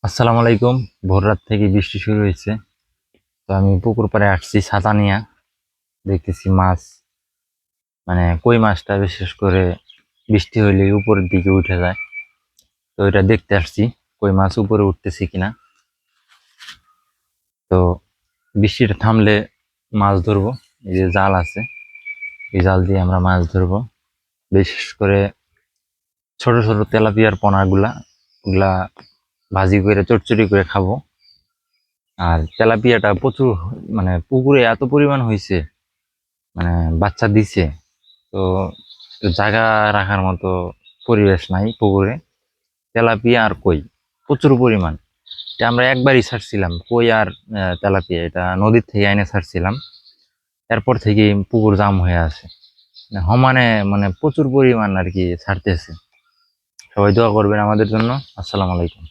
আসসালামু আলাইকুম। ভোর রাত থেকে বৃষ্টি শুরু হয়েছে। তো আমি পুকুর পাড়ে আসছি ছাতা নিয়ে। দেখতেছি মাছ, মানে কই মাছটা বিশেষ করে বৃষ্টি হইলে উপরের দিকে উঠে যায়। তো এটা দেখতে আসছি কই মাছ উপরে উঠতেছে কিনা। তো বৃষ্টিটা থামলে মাছ ধরবো। এই যে জাল আছে, এই জাল দিয়ে আমরা মাছ ধরবো। বিশেষ করে ছোট ছোট তেলাপিয়ার পোনাগুলা, ওগুলা ভাজি করে চচ্চড়ি করে খাবো। আর তেলাপিয়াটা প্রচুর, মানে পুকুরে এত পরিমাণ হয়েছে, মানে বাচ্চা দিছে। তো জায়গা রাখার মতো পরিবেশ নাই পুকুরে। তেলাপিয়া আর কই প্রচুর পরিমাণ। এটা আমরা একবারই ছাড়ছিলাম কই আর তেলাপিয়া, এটা নদীর থেকে এনে ছাড়ছিলাম। এরপর থেকে পুকুর জাম হয়ে আছে, মানে সমানে, মানে প্রচুর পরিমাণ আর কি ছাড়তেছে। সবাই দোয়া করবেন আমাদের জন্য। আসসালামু আলাইকুম।